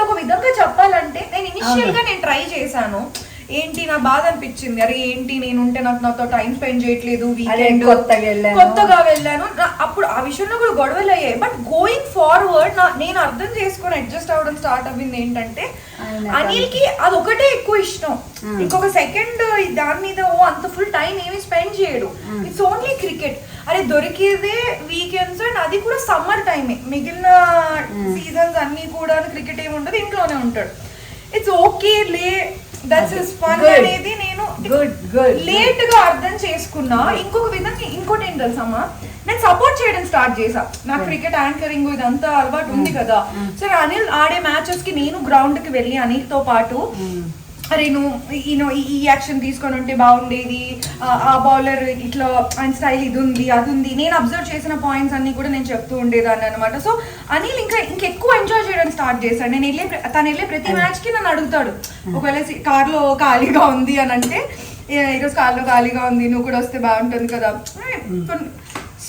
ఒక విధంగా చెప్పాలంటే నేను ఇనిషియల్ గా నేను ట్రై చేశాను. ఏంటి నా బాధ అనిపించింది, అరే ఏంటి నేనుంటే నాతో టైం స్పెండ్ చేయట్లేదు, వీకెండ్ కొత్తగా వెళ్ళాను. అప్పుడు ఆ విషయంలో కూడా గొడవలు అయ్యాయి. బట్ గోయింగ్ ఫార్వర్డ్ నేను అర్థం చేసుకొని అడ్జస్ట్ అవ్వడం స్టార్ట్ అవ్వింది ఏంటంటే, అనిల్ కి అదొకటే ఎక్కువ ఇష్టం. ఇంకొక సెకండ్ దాని మీద అంత ఫుల్ టైం ఏమి స్పెండ్ చేయడు. It's only cricket. అరే దొరికేదే వీకెండ్స్, అండ్ అది కూడా సమ్మర్ టైమే. మిగిలిన సీజన్స్ అన్ని కూడా క్రికెట్ ఏమి ఉండదు, ఇంట్లోనే ఉంటాడు. ఇట్స్ ఓకే లే, దట్స్ హిస్ ఫన్ అనేది నేను లేట్ గా అర్థం చేసుకున్నా. ఇంకొక విధంగా ఇంకోటి ఏం తెలుసమ్మా, నేను సపోర్ట్ చేయడం స్టార్ట్ చేసా. నాకు క్రికెట్ యాంకరింగ్ ఇదంతా అలవాటు ఉంది కదా. సరే అనిల్ ఆడే మ్యాచెస్ కి నేను గ్రౌండ్ కి వెళ్ళి అనిల్ తో పాటు అరే నువ్వు ఈ యాక్షన్ తీసుకొని ఉంటే బాగుండేది, ఆ బౌలర్ ఇట్లా ఆయన స్టైల్ ఇది ఉంది అది ఉంది, నేను అబ్జర్వ్ చేసిన పాయింట్స్ అన్ని కూడా నేను చెప్తూ ఉండేదాన్ని అనమాట. సో అనిల్ ఇంకెక్కువ ఎంజాయ్ చేయడానికి స్టార్ట్ చేశాడు. తను వెళ్ళే ప్రతి మ్యాచ్ కి నన్ను అడుగుతాడు, ఒకవేళ కార్లో ఖాళీగా ఉంది అని అంటే, ఈరోజు కార్లో ఖాళీగా ఉంది నువ్వు కూడా వస్తే బాగుంటుంది కదా.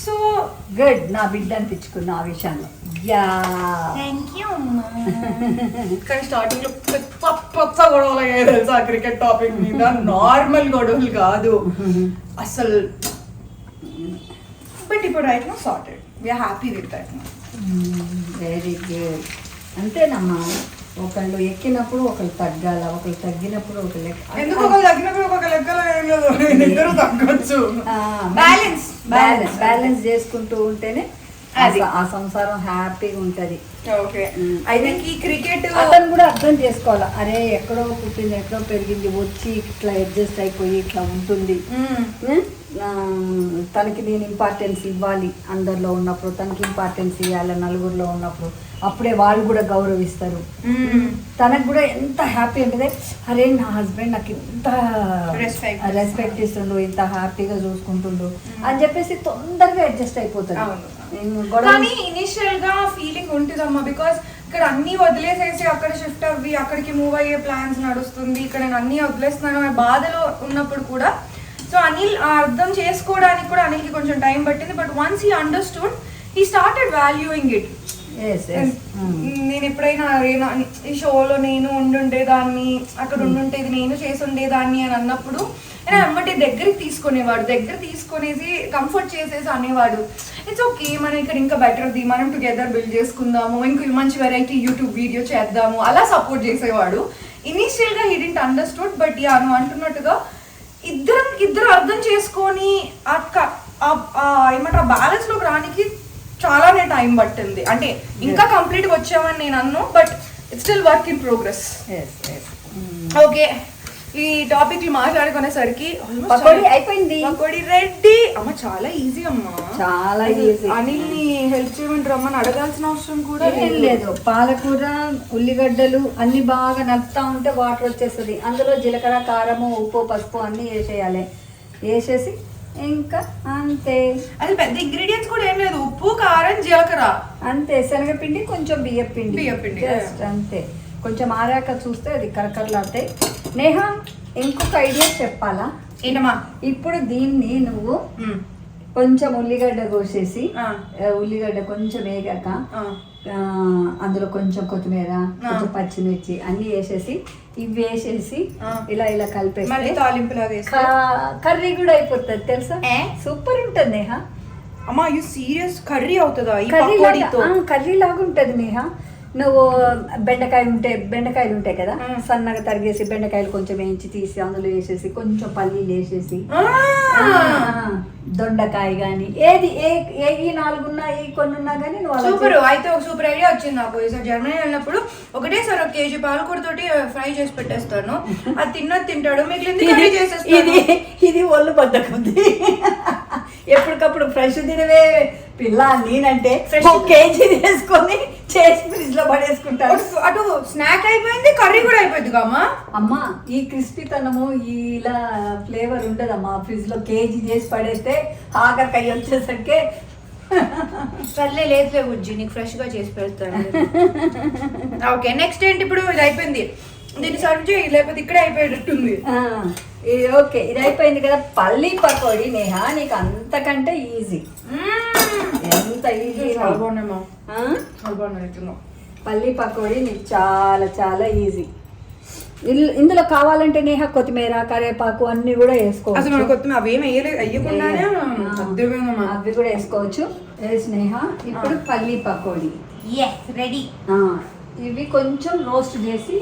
సో గుడ్, నా బిడ్డ అనిపించుకున్నా ఆ విషయంలో. కానీ స్టార్టింగ్ లో పెద్ద గొడవలు అయ్యాయి తెలుసా క్రికెట్ టాపిక్ మీద. నార్మల్ గొడవలు కాదు అసలు. బట్ ఇప్పుడు right now sorted, we are happy with that. Very good. అంతేనమ్మా, ఒకళ్ళు ఎక్కినప్పుడు ఒకళ్ళు తగ్గాల, ఒకళ్ళు తగ్గినప్పుడు ఒకళ్ళు ఎందుకు ఒకరు తగ్గినప్పుడు ఒక లెక్కలో ఏం లేదు, ఇద్దరు తగ్గొచ్చు. బ్యాలెన్స్ బ్యాలెన్స్ చేసుకుంటూ ఉంటేనే ఆ సంసారం హ్యాపీగా ఉంటది. ఓకే, ఐ థింక్ ఈ క్రికెట్ అతను కూడా అర్థం చేసుకోవాలి, అరే ఎక్కడో పుట్టింది ఎక్కడో పెరిగింది, వచ్చి ఇట్లా అడ్జస్ట్ అయిపోయి ఇట్లా ఉంటుంది, తనకి నేను ఇంపార్టెన్స్ ఇవ్వాలి, అందరిలో ఉన్నప్పుడు తనకి ఇంపార్టెన్స్ ఇవ్వాలి, నలుగురిలో ఉన్నప్పుడు అప్పుడే వాళ్ళు కూడా గౌరవిస్తారు. తనకు కూడా ఎంత హ్యాపీ ఉంటుంది, అరే నా హస్బెండ్ నాకు ఇంత రెస్పెక్ట్ ఇస్తుండు, ఇంత హ్యాపీగా చూసుకుంటుండు అని చెప్పేసి తొందరగా అడ్జస్ట్ అయిపోతారు. కానీ ఇనిషియల్ గా ఫీలింగ్ ఉంటుందమ్మా, బికాస్ ఇక్కడ అన్ని వదిలేసేసి అక్కడ షిఫ్ట్ అవ్వి అక్కడికి మూవ్ అయ్యే ప్లాన్స్ నడుస్తుంది, ఇక్కడ నేను అన్ని వదిలేస్తున్నాను అనే బాధలో ఉన్నప్పుడు కూడా. సో అనిల్ అర్థం చేసుకోవడానికి కూడా అనిల్కి కొంచెం టైం పట్టింది, but once he understood he started valuing it. నేను ఎప్పుడైనా ఈ షోలో నేను ఉండుండేదాన్ని, అక్కడ ఉండుంటేది నేను చేసి ఉండేదాన్ని అని అన్నప్పుడు నేను అమ్మటి దగ్గరికి తీసుకునేసి కంఫర్ట్ చేసేసి అనేవాడు, ఇట్స్ ఓకే మనం ఇక్కడ ఇంకా బెటర్ది, మనం టుగెదర్ బిల్డ్ చేసుకుందాము, ఇంకో మంచి వెరైటీ యూట్యూబ్ వీడియో చేద్దాము, అలా సపోర్ట్ చేసేవాడు. ఇనీషియల్ గా he didn't understood, but yeah నువ్వు అంటున్నట్టుగా ఇద్దరు అర్థం చేసుకొని ఏమంటారు బ్యాలెన్స్ లోకి రానికి చాలానే టైం పట్టింది. అంటే ఇంకా కంప్లీట్ గా వచ్చామని నేను అన్ను, but it's still work in progress. Okay, ఈ టాపిక్ మాట్లాడుకునేసరికి పకోడీ అయిపోయింది. పకోడీ రెడీ అమ్మ, చాలా ఈజీ అమ్మా, చాలా ఈజీ. అనిల్ ని హెల్ప్ చేయమని రమ్మని అడగాల్సిన అవసరం కూడా ఏం లేదు. పాలకూర, ఉల్లిగడ్డలు అన్ని బాగా నలుపుతా ఉంటే వాటర్ వచ్చేస్తుంది, అందులో జీలకర్ర, కారము, ఉప్పు, పసుపు అన్ని వేసేయాలి. వేసేసి ఇంకా అంతే, అది పెద్ద ఇంగ్రీడియంట్స్ కూడా ఏం లేదు, ఉప్పు, కారం, జీలకర్ర అంతే, శనగపిండి, కొంచెం బియ్యపిండి, అంతే. కొంచెం ఆరాక చూస్తే అది కరకరలాడతాయి. నేహా, ఇంకొక ఐడియా చెప్పాలా? ఏంటమ్మా? ఇప్పుడు దీన్ని నువ్వు కొంచెం ఉల్లిగడ్డ కోసేసి, ఉల్లిగడ్డ కొంచెం వేగాక అందులో కొంచెం కొత్తిమీర, కొంచెం పచ్చిమిర్చి అన్ని వేసేసి ఇవి వేసేసి ఇలా ఇలా కలిపేసి కర్రీ కూడా అయిపోతుంది తెలుసా? సూపర్ ఉంటుంది నేహా. అమ్మా యు సీరియస్? కర్రీ అవుతుందా? కర్రీ లాగా ఉంటుంది నేహా. నువ్వు బెండకాయలు ఉంటాయి కదా, సన్నగా తరిగేసి బెండకాయలు కొంచెం వేయించి తీసి అందులో వేసేసి కొంచెం పల్లీలు వేసేసి, దొండకాయ కానీ ఏది ఏ 4 ఉన్నా కొన్ని ఉన్నా కానీ నువ్వు సూపర్. అయితే ఒక సూపర్ ఐడియా వచ్చింది నాకు. ఈసారి జర్మనీ వెళ్ళినప్పుడు ఒకటేసారి 1 kg పాలకూర తోటి ఫ్రై చేసి పెట్టేస్తాను, అది తింటాడు, మిగిలింది చేసేస్తాను. ఇది ఒళ్ళు బద్దకుంది, ఎప్పటికప్పుడు ఫ్రెష్ తినవే పిల్ల. నేనంటే 1 kg తీసుకొని చేసి ఫ్రిడ్జ్ లో పడేసుకుంటాను. అటు స్నాక్ అయిపోయింది, కర్రీ కూడా అయిపోయింది కమ్మా. అమ్మా ఈ క్రిస్పీతనము ఇలా ఫ్లేవర్ ఉండదమ్మా. ఫ్రిడ్జ్ లో కేజీ చేసి పడేస్తే ఆఖరికి వచ్చేసరికి సర్లే లేదులే బుజ్జి, నీకు ఫ్రెష్ గా చేసి పెడతాను. ఓకే, నెక్స్ట్ ఏంటి? ఇప్పుడు ఇది అయిపోయింది, దీన్ని సర్వ్ చేయి, లేకపోతే ఇక్కడే అయిపోయేటట్టుంది. ఓకే, ఇది అయిపోయింది కదా. పల్లీ పకోడీ నేహా, నీకు అంతకంటే ఈజీ. ఎంత ఈజీ పల్లీ పకోడీ, నీకు చాలా చాలా ఈజీ. ఇందులో కావాలంటే నేహా కొత్తిమీర, కరివేపాకు అన్ని కూడా వేసుకోవచ్చు. అవి కూడా వేసుకోవచ్చు. నేహా ఇప్పుడు పల్లీ పకోడీ రెడీ. ఇవి కొంచెం రోస్ట్ చేసి,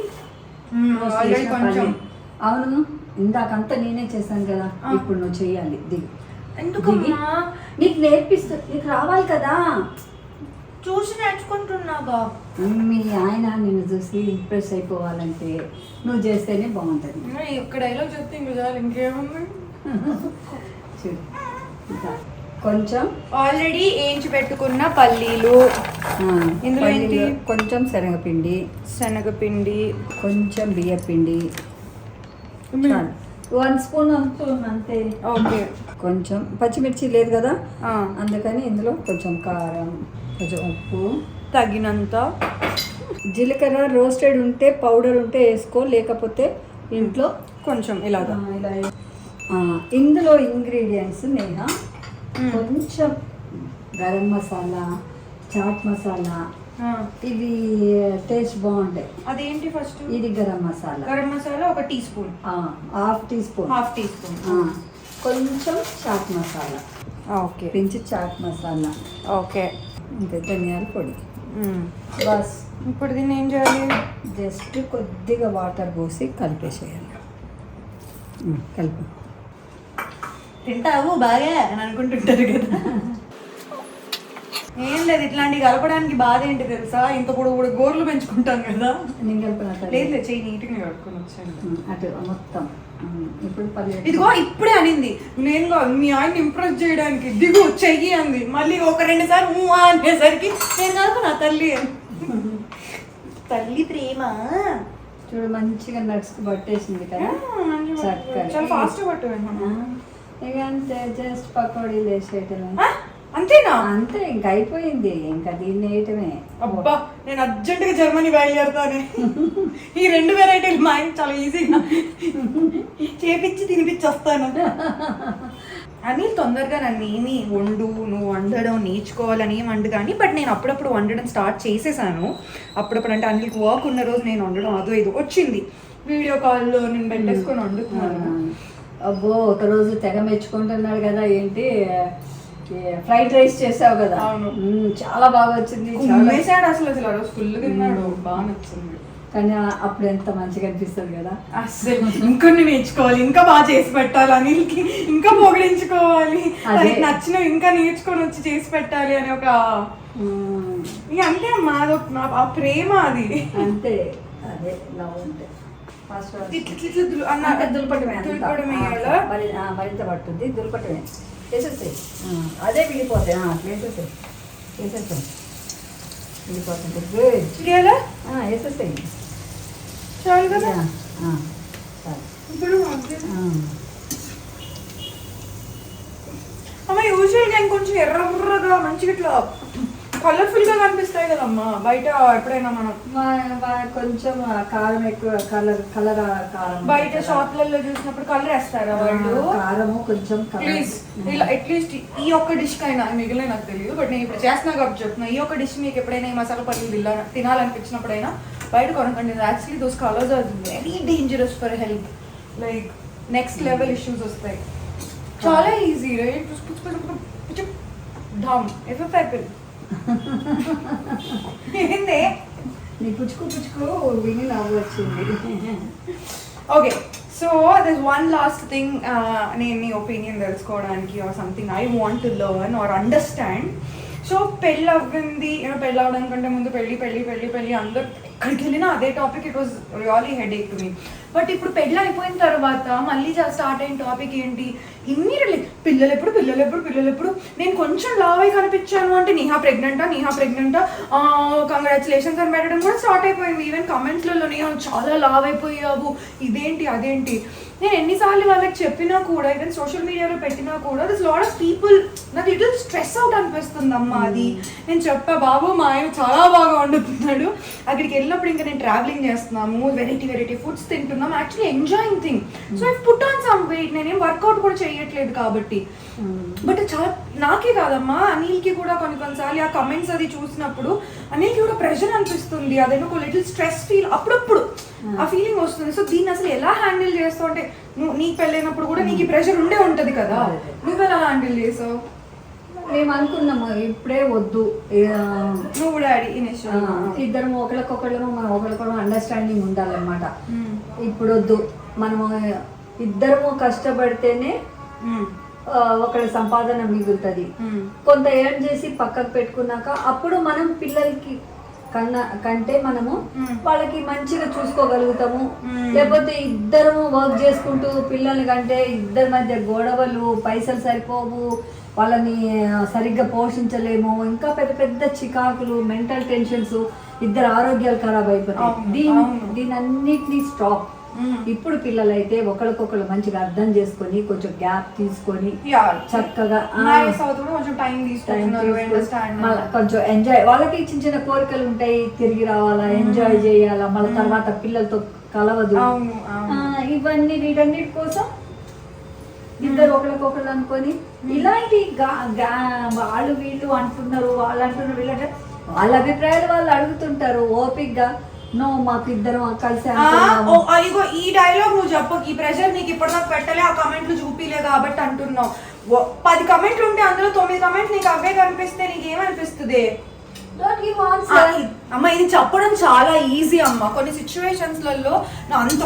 అవును ఇందాకంతా నేనే చేశాను కదా, ఇప్పుడు నువ్వు చెయ్యాలి. నీకు నేర్పిస్తా, నీకు రావాలి కదా, చూసి నేర్చుకుంటున్నాగా. మీ ఆయన నిన్ను చూసి ఇంప్రెస్ అయిపోవాలంటే నువ్వు చేస్తేనే బాగుంటుంది. ఒక్క డైలాగ్ చెప్తే ఇంకేముంది? కొంచెం ఆల్రెడీ వేయించి పెట్టుకున్న పల్లీలు, ఇందులో కొంచెం శనగపిండి, కొంచెం బియ్యపిండి, 1 స్పూన్ అంతే. ఓకే, కొంచెం పచ్చిమిర్చి లేదు కదా, అందుకని ఇందులో కొంచెం కారం, కొంచెం ఉప్పు తగినంత, జీలకర్ర రోస్టెడ్ ఉంటే పౌడర్ ఉంటే వేసుకో, లేకపోతే ఇంట్లో కొంచెం ఇలా. ఇందులో ఇంగ్రీడియంట్స్ నేనా కొంచెం గరం మసాలా, చాట్ మసాలా, ఇవి టేస్ట్ బాగుంటాయి. అదేంటి? ఫస్ట్ ఇది garam masala 1 teaspoon, half teaspoon, కొంచెం చాట్ మసాలా, ఓకే, పించి చాట్ మసాలా, ఓకే, అంతే. ధనియాల పొడి, బస్ ఇప్పుడు దీన్ని ఏం చేయాలి? జస్ట్ కొద్దిగా వాటర్ పోసి కలిపేసేయాలి. కలిపి తింటావు బాగా అని అనుకుంటుంటారు కదా. ఏం లేదు, ఇట్లాంటివి కలపడానికి బాధ ఏంటి తెలుసా? ఇంత పొడుగు గోర్లు పెంచుకుంటాం కదా. నేను కలిపిన లేదు చెయ్యి నీట్గా కడుక్కొని వచ్చాను. అటు మొత్తం ఇప్పుడు ఇదిగో ఇప్పుడే అనింది, నేను మీ ఆయన ఇంప్రెస్ చేయడానికి దిగు చెయ్యి అంది. మళ్ళీ ఒక 2 సార్లు అనేసరికి నేను కలప నా తల్లి తల్లి ప్రేమ. చూడు మంచిగా నడుచుకు పట్టేసింది కదా. చాలా ఫాస్ట్ పట్టు. ఇక అంతే, జస్ట్ పకోడీలు వేసేయటమే. అంతేనా? అంతే, ఇంక అయిపోయింది. ఇంకా దీన్ని వేయటమే. అబ్బా, నేను అర్జెంటుగా జర్మనీ బయలుదేరుతానే. ఈ 2 వెరైటీలు మా ఆయన చాలా ఈజీగా చేపించి తినిపించి వస్తాను. అనిల్ తొందరగా నన్ను ఏమి నువ్వు వండడం నేర్చుకోవాలని ఏం వండు కానీ, బట్ నేను అప్పుడప్పుడు వండడం స్టార్ట్ చేసేసాను. అప్పుడప్పుడు అంటే అనిల్కి వర్క్ ఉన్న రోజు నేను వండడం అదో ఇది వచ్చింది. వీడియో కాల్లో నేను పెట్టేసుకొని వండుతున్నాను. అబ్బో, ఒకరోజు తెగ మెచ్చుకుంటున్నాడు కదా. ఏంటి ఫ్రైడ్ రైస్ చేసావు కదా? చాలా బాగా వచ్చింది. అసలు ఆ రోజు ఫుల్ తిన్నాడు, బాగా నచ్చింది. కానీ అప్పుడు ఎంత మంచిగా అనిపిస్తుంది కదా. అసలు ఇంకొన్ని నేర్చుకోవాలి, ఇంకా బాగా చేసి పెట్టాలి, అనిల్కి ఇంకా పొగిడించుకోవాలి, నచ్చినవి ఇంకా నేర్చుకొని వచ్చి చేసి పెట్టాలి అని ఒక ఇక అంతే అమ్మా, ఆ ప్రేమ అది. అంతే, అదే లవ్ అంటే. మరింత పట్టుద్ది, దులపటమే. వేసేస్తాయి, అదే విడిపోతాయి. వేసేస్తాయి విడిపోతుంది. వేసేస్తాయి చాలు కదా. అమ్మ యూజువల్గా ఇంకొంచెం ఎర్రగా మంచిగా ఇట్లా కలర్ఫుల్ గా కనిపిస్తాయి కదమ్మా బయట ఎప్పుడైనా మనం. కొంచెం కారం ఎక్కువ, కలర్ కారం బయట షాప్లలో చూసినప్పుడు కలర్ వేస్తారా వాళ్ళు? కారము కొంచెం. ప్లీజ్ ఇలా అట్లీస్ట్ ఈ ఒక్క డిష్ కైనా, మిగిలిన నాకు తెలియదు బట్ నేను ఇప్పుడు చేస్తున్నా కాబట్టి చెప్తున్నా, ఈ ఒక్క డిష్ మీకు ఎప్పుడైనా ఈ మసాలా పన్నీర్ తినాలనిపించినప్పుడైనా బయట కొనకండి. Actually those colours are very dangerous for health. Like next level issues వస్తాయి. చాలా ఈజీ రైట్. ఢమ్ ఎఫెక్ట్ అయిపోయింది. ఏందే నీ పుచ్చుకు విని నవ్వు వచ్చింది. Okay, so this one last thing, నేను నీ ఒపీనియన్ తెలుసుకోవడానికి or something I want to learn or understand. So పెళ్ళి అవ్వింది, పెళ్ళి అవ్వడం కంటే ముందు పెళ్ళి అందరు ఎక్కడికి వెళ్ళినా అదే topic. It was really headache to me. But ఇప్పుడు పెళ్ళి అయిపోయిన తర్వాత మళ్ళీ స్టార్ట్ అయిన టాపిక్ ఏంటి? ఇమ్మీడియట్లీ పిల్లలు ఎప్పుడు. నేను కొంచెం లావ్ అయి కనిపించాను అంటే నీహా ప్రెగ్నెంటా కంగ్రాచులేషన్స్ అని పెట్టడం కూడా స్టార్ట్ అయిపోయింది. ఈవెన్ కమెంట్స్లలో చాలా లావ్ అయిపోయావు, ఇదేంటి అదేంటి. నేను ఎన్నిసార్లు వాళ్ళకి చెప్పినా కూడా, ఈవెన్ సోషల్ మీడియాలో పెట్టినా కూడా దిస్ లాట్ ఆఫ్ పీపుల్ నాకు లిటిల్ స్ట్రెస్ అవుట్ అనిపిస్తుంది అమ్మా. అది నేను చెప్పా, బాబు మా ఆయన చాలా బాగా వండుతున్నాడు, అక్కడికి వెళ్ళినప్పుడు ఇంకా నేను ట్రావెలింగ్ చేస్తున్నాము, వెరైటీ ఫుడ్స్ తింటున్నాం, actually enjoying thing. So I put on some weight. నేనేం వర్కౌట్ కూడా చేయట్లేదు కాబట్టి. బట్ చాలా నాకే కాదమ్మా, అనిల్కి కూడా కొన్నిసార్లు ఆ కమెంట్స్ అది చూసినప్పుడు అనిల్కి కూడా ప్రెషర్ అనిపిస్తుంది. అదేమో లిటిల్ స్ట్రెస్ ఫీల్ అప్పుడప్పుడు ఆ ఫీలింగ్ వస్తుంది. సో దీన్ని అసలు ఎలా హ్యాండిల్ చేస్తావు అంటే, నువ్వు నీకు పెళ్ళైనప్పుడు కూడా నీకు ప్రెషర్ ఉండే ఉంటది కదా, నువ్వు ఎలా హ్యాండిల్ చేసావు? మేము అనుకున్నాము ఇప్పుడే వద్దు, నువ్వు డాడీ ఇద్దరం ఒకరికొకళ్ళు అండర్స్టాండింగ్ ఉండాలన్నమాట. ఇప్పుడు వద్దు, మనము ఇద్దరము కష్టపడితేనే ఒకరి సంపాదన మిగులుతుంది. కొంత ఎర్న్ చేసి పక్కకు పెట్టుకున్నాక అప్పుడు మనం పిల్లలకి కంటే మనము వాళ్ళకి మంచిగా చూసుకోగలుగుతాము. లేకపోతే ఇద్దరము వర్క్ చేసుకుంటూ పిల్లల్ని కంటే ఇద్దరి మధ్య గొడవలు, పైసలు సరిపోవు, వాళ్ళని సరిగ్గా పోషించలేము, ఇంకా పెద్ద పెద్ద చికాకులు, మెంటల్ టెన్షన్స్, ఇద్దరు ఆరోగ్యాలు ఖరాబ్ అయిపోతాయి. దీని అన్నిటినీ స్టాప్. ఇప్పుడు పిల్లలైతే ఒకరికొకరు మంచిగా అర్థం చేసుకొని కొంచెం గ్యాప్ తీసుకొని చక్కగా కొంచెం ఎంజాయ్, వాళ్ళకి చిన్న చిన్న కోరికలు ఉంటాయి, తిరిగి రావాలా, ఎంజాయ్ చేయాలా, మళ్ళీ తర్వాత పిల్లలతో కలవదు, ఇవన్నీ వీటన్నిటి కోసం ఇద్దరు ఒకరికొకరు అనుకొని ఇలాంటి వాళ్ళు వీళ్ళు అంటున్నారు, వాళ్ళు అంటున్నారు, వీళ్ళంటే వాళ్ళ అభిప్రాయాలు వాళ్ళు అడుగుతుంటారు ఓపిక్గా. నో, మాకు ఇద్దరం కలిసి ఇగో ఈ డైలాగ్ నువ్వు చెప్పకు, ఈ ప్రెషర్ నీకు ఇప్పటిదాకా పెట్టలే, ఆ కమెంట్లు చూపిలే కాబట్టి అంటున్నావు. 10 కమెంట్లు ఉంటే అందులో 9 కమెంట్లు నీకు అవే కనిపిస్తే నీకేమనిపిస్తుంది? Don't give answer. అమ్మ ఇది చెప్పడం చాలా ఈజీ అమ్మ. కొన్ని సిచ్యువేషన్స్లలో నా అంత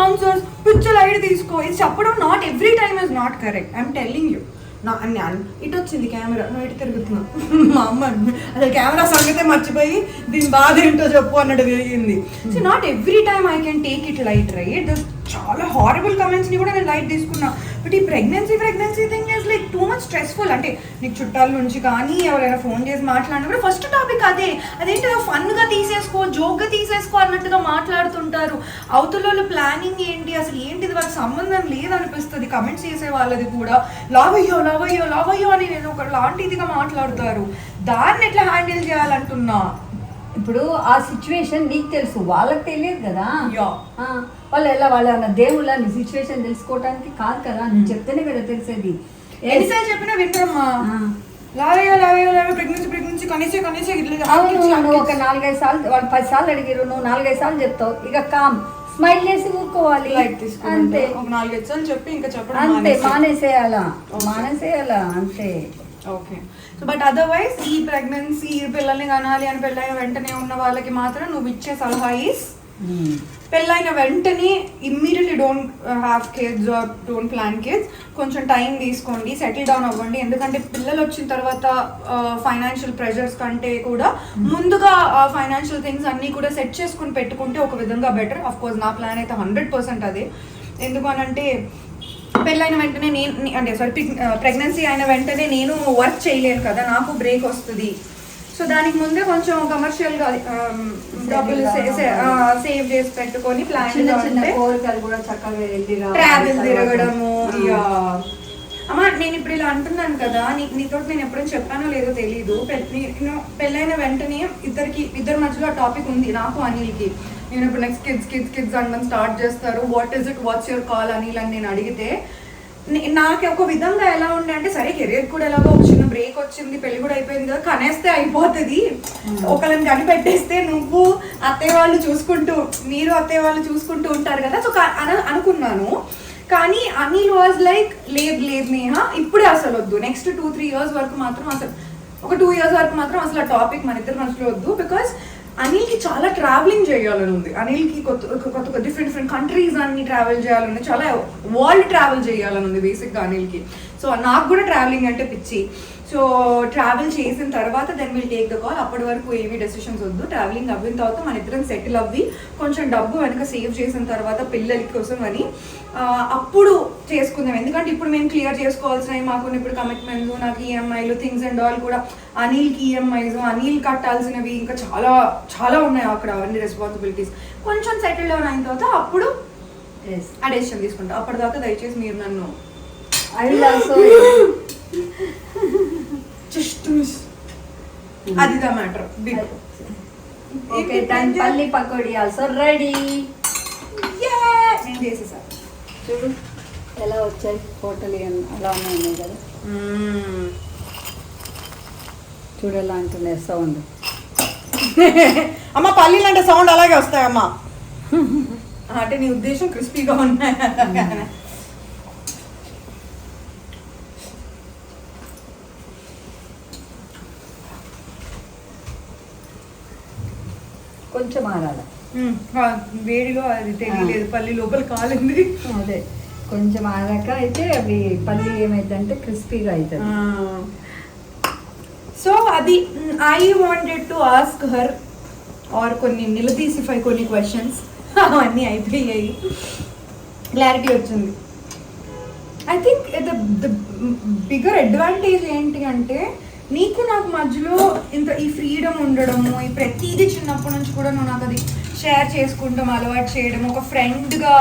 ఆన్సర్స్ పిచ్చ లైట్ తీసుకో, ఇది చెప్పడం not every time is not correct. I'm telling you. ఇటు వచ్చింది కెమెరా, నువ్వు ఇటు తిరుగుతున్నావు. మా అమ్మ అసలు కెమెరా సంగతే మర్చిపోయి దీని బాధ ఏంటో చెప్పు అన్నట్టు తిరిగింది. So not every time I can take it light, right? చాలా హారబుల్ కమెంట్స్ని కూడా నేను లైట్ తీసుకున్నా. బట్ ఈ pregnancy thing is like too much stressful. అంటే నీకు చుట్టాల నుంచి కానీ ఎవరైనా ఫోన్ చేసి మాట్లాడినా కూడా ఫస్ట్ టాపిక్ అదేంటో ఫన్గా తీసేసుకో, జోక్గా తీసేసుకో అన్నట్టుగా మాట్లాడుతుంటారు. అవతల ప్లానింగ్ ఏంటి, అసలు ఏంటిది వాళ్ళకి సంబంధం లేదనిపిస్తుంది. కమెంట్స్ చేసే వాళ్ళది కూడా లావయ్యో అని నేను ఒక లాంటిదిగా మాట్లాడతారు. దాన్ని ఎట్లా హ్యాండిల్ చేయాలంటున్నా. ఇప్పుడు ఆ సిచ్యువేషన్ నీకు తెలుసు, వాళ్ళకి తెలియదు కదా. యా, వాళ్ళు ఎలా వాళ్ళ దేవుళ్ళ నీ సిచ్యువేషన్ తెలుసుకోవడానికి కాదు కదా, నువ్వు చెప్తేనే కదా తెలిసేది. ఎన్నిసార్లు చెప్పినా వింటారమ్మా. లావయ్యో ప్రెగ్నెన్సీ కనీసే నువ్వు ఒక 4-5 సార్లు, వాళ్ళు 10 సార్లు అడిగారు, నువ్వు 4-5 సార్లు చెప్తావు. ఇక కామ్ స్మైల్ చేసి ఊరుకోవాలి అంతే. ఒక 4-5 సార్లు చెప్పి ఇంకా చెప్పడం అంతే, మానేసేయాలా అంతే. ఓకే. సో బట్ అదర్వైజ్ ఈ ప్రెగ్నెన్సీ పిల్లల్ని కనాలి అని పెళ్ళైన వెంటనే ఉన్న వాళ్ళకి మాత్రం నువ్వు ఇచ్చే సలహా ఈస్ పెళ్ళైన వెంటనే immediately don't have kids or don't plan kids. కొంచెం టైం తీసుకోండి, సెటిల్ డౌన్ అవ్వండి. ఎందుకంటే పిల్లలు వచ్చిన తర్వాత ఫైనాన్షియల్ ప్రెషర్స్ కంటే కూడా ముందుగా ఫైనాన్షియల్ థింగ్స్ అన్నీ కూడా సెట్ చేసుకుని పెట్టుకుంటే ఒక విధంగా బెటర్. అఫ్ కోర్స్ నా ప్లాన్ అయితే 100% అదే. ఎందుకు అనంటే పెళ్ళైన వెంటనే ప్రెగ్నెన్సీ అయిన వెంటనే నేను వర్క్ చేయలేను కదా, నాకు బ్రేక్ వస్తుంది. సో దానికి ముందే కొంచెం కమర్షియల్గా డబ్బులు సేవ్ చేసి పెట్టుకొని ప్లాన్ ట్రావెల్ తిరగడము. అమ్మా నేను ఇప్పుడు ఇలా అంటున్నాను కదా, నీతో నేను ఎప్పుడైనా చెప్పానో లేదో తెలీదు. పెళ్ళైన వెంటనే ఇద్దరి మధ్యలో ఆ టాపిక్ ఉంది నాకు అనిల్కి. నేను ఇప్పుడు నెక్స్ట్ కిడ్స్ అనడం స్టార్ట్ చేస్తారు. వాట్స్ యువర్ కాల్ అనిల్ అని నేను అడిగితే నాకు ఒక విధంగా ఎలా ఉండే అంటే, సరే కెరియర్ కూడా ఎలాగో ఒక చిన్న బ్రేక్ వచ్చింది, పెళ్లి కూడా అయిపోయింది కదా, కనేస్తే అయిపోతుంది, ఒకళ్ళని కనిపెట్టేస్తే నువ్వు అత్తయ్య వాళ్ళు చూసుకుంటూ ఉంటారు కదా. సో అనుకున్నాను. కానీ అనిల్ వాజ్ లైక్ లేదు నేహ ఇప్పుడే అసలు వద్దు, నెక్స్ట్ 2-3 years వరకు మాత్రం అసలు ఒక 2 years వరకు మాత్రం అసలు ఆ టాపిక్ మన ఇద్దరు మనసులో వద్దు. బికాస్ అనిల్కి చాలా ట్రావెలింగ్ చేయాలని ఉంది. అనిల్కి కొత్త డిఫరెంట్ కంట్రీస్ అన్ని ట్రావెల్ చేయాలని ఉంది, చాలా వరల్డ్ ట్రావెల్ చేయాలని ఉంది బేసిక్గా అనిల్కి. సో నాకు కూడా ట్రావెలింగ్ అంటే పిచ్చి. సో ట్రావెల్ చేసిన తర్వాత then will take the call. అప్పటి వరకు ఏమీ డెసిషన్స్ వద్దు. ట్రావెలింగ్ అవ్విన తర్వాత మన ఇద్దరం సెటిల్ అవ్వి కొంచెం డబ్బు వెనక సేవ్ చేసిన తర్వాత పిల్లల కోసం అని అప్పుడు చేసుకుందాం. ఎందుకంటే ఇప్పుడు మేము క్లియర్ చేసుకోవాల్సినవి మాకు ఇప్పుడు కమిట్మెంట్స్, నాకు ఈఎంఐలు థింగ్స్ అండ్ ఆల్ కూడా, అనిల్కి ఈఎంఐస్, అనిల్ కట్టాల్సినవి ఇంకా చాలా చాలా ఉన్నాయి అక్కడ, అవన్నీ రెస్పాన్సిబిలిటీస్. కొంచెం సెటిల్ డౌన్ అయిన తర్వాత అప్పుడు ఆ డెసిషన్ తీసుకుంటాం. అప్పటిదాకా దయచేసి మీరు నన్ను అది ద మ్యాటర్. ఓకే, దాని పల్లి పకోడీ ఆల్సో రెడీ. నేను చేసేసా. చూడు ఎలా వచ్చాయి, హోటల్ అలా ఉన్నాయి కదా. చూడు ఎలా అంటున్నాయి సౌండ్. అమ్మ పల్లీలు అంటే సౌండ్ అలాగే వస్తాయమ్మా. అంటే నీ ఉద్దేశం క్రిస్పీగా ఉన్నాయి. కొంచెం ఆరాలి, వేడిలో అది తెలియలేదు, పల్లి లోపల కాలింది. అదే కొంచెం ఆరాక అయితే అవి పల్లి ఏమైందంటే క్రిస్పీగా అవుతుంది. సో అది I wanted to ask her or కొన్ని నిలదీసిఫై కొన్ని క్వశ్చన్స్, అవన్నీ అయిపోయాయి, క్లారిటీ వచ్చింది. I think the bigger advantage ఏంటి అంటే, నీకు నాకు మధ్యలో ఇంత ఈ ఫ్రీడమ్ ఉండడము, ఈ ప్రతిదీ చిన్నప్పటి నుంచి కూడా నువ్వు నాకు అది షేర్ చేసుకుంటాం, అలవాటు చేయడం, ఒక ఫ్రెండ్గా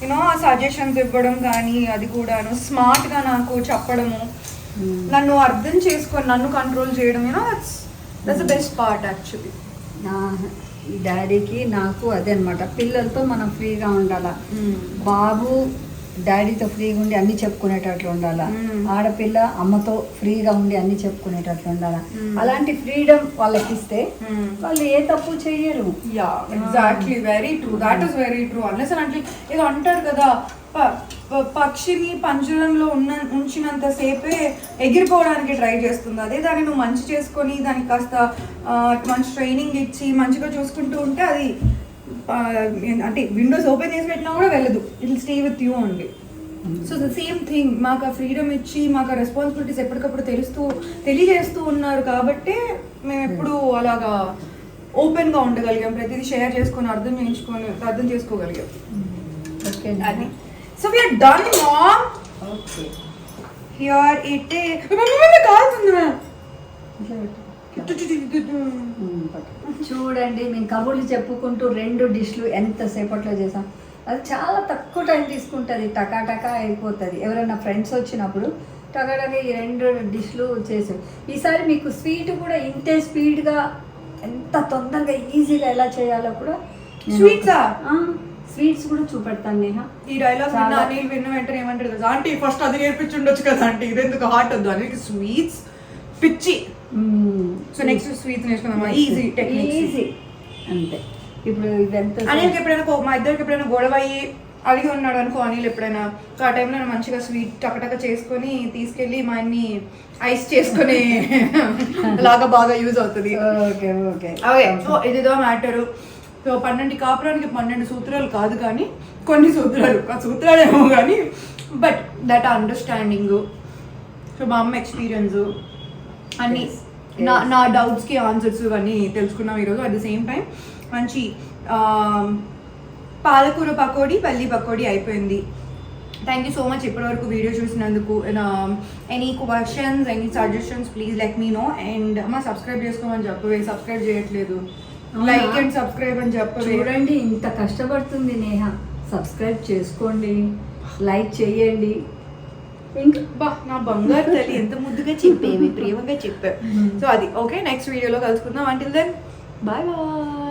యూనో సజెషన్స్ ఇవ్వడం కానీ, అది కూడాను స్మార్ట్గా నాకు చెప్పడము, నన్ను అర్థం చేసుకొని నన్ను కంట్రోల్ చేయడం, you know that's the best part actually. డాడీకి నాకు అదే అనమాట, పిల్లలతో మనం ఫ్రీగా ఉండాలి. బాబు డాడీతో ఫ్రీగా ఉండి అన్ని చెప్పుకునేటట్లు ఉండాలా, ఆడపిల్ల అమ్మతో ఫ్రీగా ఉండి అన్ని చెప్పుకునేటట్లు ఉండాలా. అలాంటి ఫ్రీడమ్ వాళ్ళకి ఇస్తే వాళ్ళు ఏ తప్పు చెయ్యరు. Yeah exactly, very true, that is very true. Unless అంటే ఏదో అంటారు కదా, పక్షిని పంజరంలో ఉంచినంత సేపే ఎగిరిపోవడానికి ట్రై చేస్తుంది. అదే దాన్ని నువ్వు మంచి చేసుకొని దానికి కాస్త మంచి ట్రైనింగ్ ఇచ్చి మంచిగా చూసుకుంటూ ఉంటే అది అంటే విండోస్ ఓపెన్ చేసి పెట్టినా కూడా వెళ్ళదు, it will stay with you only. So the same thing, మాకు ఆ ఫ్రీడమ్ ఇచ్చి మాకు ఆ రెస్పాన్సిబిలిటీస్ ఎప్పటికప్పుడు తెలియజేస్తూ ఉన్నారు కాబట్టే మేము ఎప్పుడు అలాగా ఓపెన్గా ఉండగలిగాం, ప్రతిదీ షేర్ చేసుకొని అర్థం చేసుకోగలిగాం. ఓకే అది. So we are done ma'am. Okay here it కాల్తుంది మ్యామ్. చూడండి, మేము కబుర్లు చెప్పుకుంటూ 2 డిష్లు ఎంతసేపట్లో చేసాం. అది చాలా తక్కువ టైం తీసుకుంటుంది, టకా అయిపోతుంది. ఎవరైనా ఫ్రెండ్స్ వచ్చినప్పుడు టకా ఈ 2 డిష్లు చేసాం. ఈసారి మీకు స్వీట్ కూడా ఇంతే స్పీడ్గా ఎంత తొందరగా ఈజీగా ఎలా చేయాలో కూడా స్వీట్స్ కూడా చూపెడతాను నేహ. ఈ డైలాగ్ విన్న వెంటనే ఏమంటారు కదా, ఆంటీ ఫస్ట్ అది నేర్పించుండొచ్చు కదా ఆంటీ, ఇదెందుకు హార్ట్ వద్దు అని. స్వీట్స్ పిచ్చి. సో నెక్స్ట్ స్వీట్స్ నేర్చుకుందాం. ఈజీ టెక్నిక్, ఈజీ అంతే. ఇప్పుడు ఇదంతా అనిల్కి ఎప్పుడైనా మా ఇద్దరికి ఎప్పుడైనా గొడవ అయ్యి అడిగి ఉన్నాడు అనుకో అనిల్ ఎప్పుడైనా, ఆ టైంలో నేను మంచిగా స్వీట్ టకటక చేసుకొని తీసుకెళ్ళి మా అన్ని ఐస్ చేసుకొని లాగా బాగా యూజ్ అవుతుంది. ఓకే ఓకే అవే. సో ఇదిదో మ్యాటరు. సో 12 కాపురానికి 12 సూత్రాలు కాదు కానీ కొన్ని సూత్రాలు, ఆ సూత్రాలేమో కానీ, బట్ దట్ అండర్స్టాండింగ్. సో మా అమ్మ ఎక్స్పీరియన్స్ అన్నీ, నా డౌట్స్కి ఆన్సర్స్ ఇవన్నీ తెలుసుకున్నాం ఈరోజు. అట్ ద సేమ్ టైం మంచి పాలకూర పకోడీ, పల్లి పకోడీ అయిపోయింది. థ్యాంక్ యూ సో మచ్ ఇప్పటివరకు వీడియో చూసినందుకు. Any questions, any suggestions please let me know. And అమ్మ సబ్స్క్రైబ్ చేసుకోమని చెప్పవే, సబ్స్క్రైబ్ చేయట్లేదు. లైక్ అండ్ సబ్స్క్రైబ్ అని చెప్పవే. చూడండి ఇంత కష్టపడుతుంది నేహ, సబ్స్క్రైబ్ చేసుకోండి, లైక్ చేయండి. ఇంకా బా నా బంగారు తల్లి ఎంత ముద్దుగా చెప్పేవి, ప్రేమగా చెప్పావు. సో అది ఓకే, నెక్స్ట్ వీడియోలో కలుసుకుందాం. Until then bye bye.